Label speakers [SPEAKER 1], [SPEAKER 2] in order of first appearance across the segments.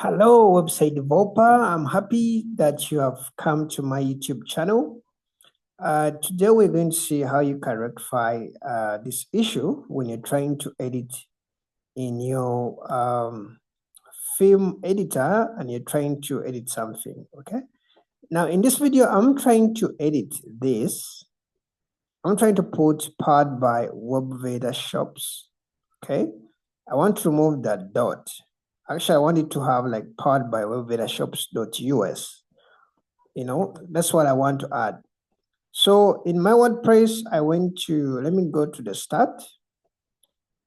[SPEAKER 1] Hello, website developer. I'm happy that you have come to my YouTube channel. Today we're going to see how you can rectify this issue when you're trying to edit in your film editor and you're trying to edit something, okay? Now in this video, I'm trying to edit this. I'm trying to put powered by Reverted shops, okay? I want to remove that dot. Actually, I want it to have like powered by webverdashops.us. That's what I want to add. So in my WordPress, I went to, let me go to the start.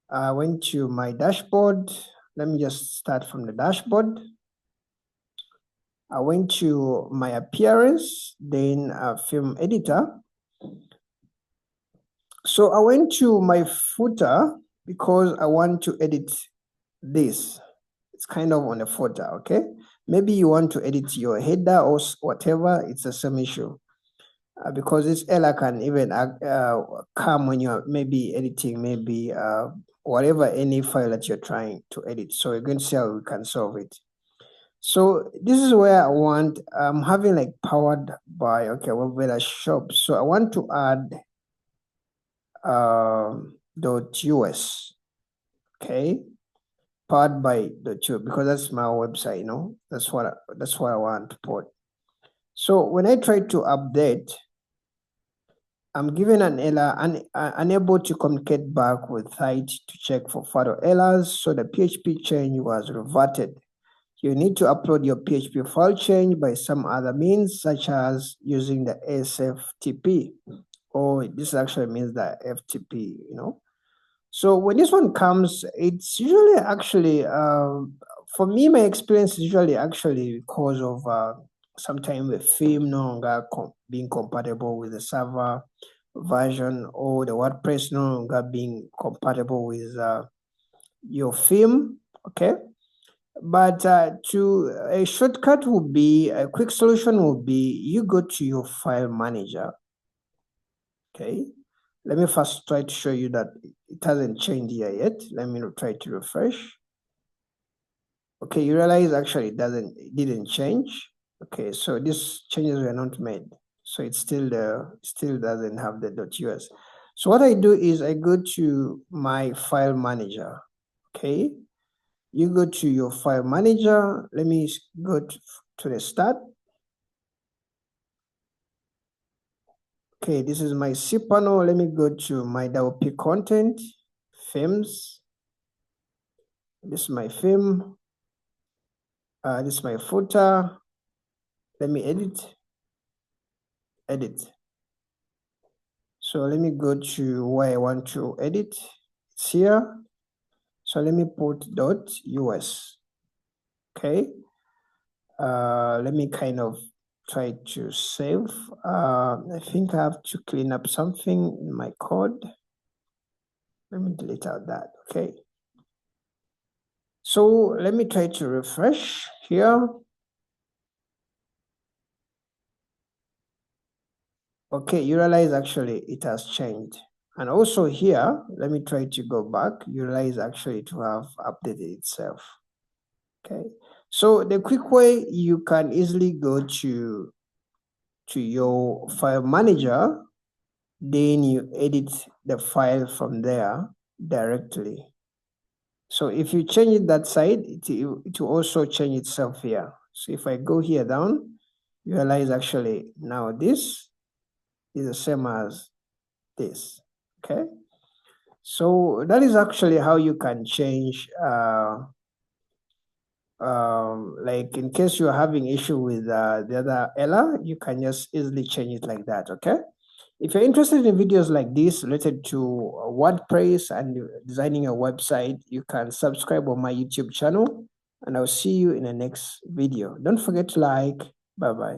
[SPEAKER 1] I went to my dashboard. Let me just start from the dashboard. I went to my appearance, then film editor. So I went to my footer because I want to edit this. It's kind of on the footer, okay? Maybe you want to edit your header or whatever, it's the same issue. Because this error can even come when you're maybe editing, maybe whatever, any file that you're trying to edit. So we're going to see how we can solve it. So this is where I want, I'm having like powered by, okay, Reverted shop. So I want to add .us, okay? Powered by .us, because that's my website, that's what I want to put. So when I try to update, I'm given an error, unable to communicate back with site to check for further errors. So the PHP change was reverted. You need to upload your PHP file change by some other means, such as using the SFTP, or this actually means the FTP, So when this one comes, it's usually actually, for me, my experience is usually actually because of sometimes the film no longer being compatible with the server version, or the WordPress no longer being compatible with your film, okay? But to a shortcut would be, a quick solution would be, you go to your file manager, okay? Let me first try to show you that it hasn't changed here yet. Let me try to refresh. Okay, you realize actually it didn't change. Okay, so these changes were not made. So it's still doesn't have the .us. So what I do is I go to my file manager. Okay, you go to your file manager. Let me go to the start. Okay, this is my cPanel. Let me go to my WP content, themes. This is my theme. This is my footer. Let me edit. So let me go to where I want to edit. It's here. So let me put .us. Okay. Let me kind of try to save. I think I have to clean up something in my code. Let me delete out that. Okay. So let me try to refresh here. Okay, you realize actually it has changed. And also here, let me try to go back. You realize actually to have updated itself. Okay, so the quick way you can easily go to your file manager, then you edit the file from there directly. So if you change it that side, it will also change itself here. So if I go here down, you realize actually now this is the same as this. Okay, so that is actually how you can change like in case you're having issue with the other error, you can just easily change it like that. Okay, if you're interested in videos like this related to WordPress and designing a website, you can subscribe on my YouTube channel, and I'll see you in the next video. Don't forget to like. Bye bye.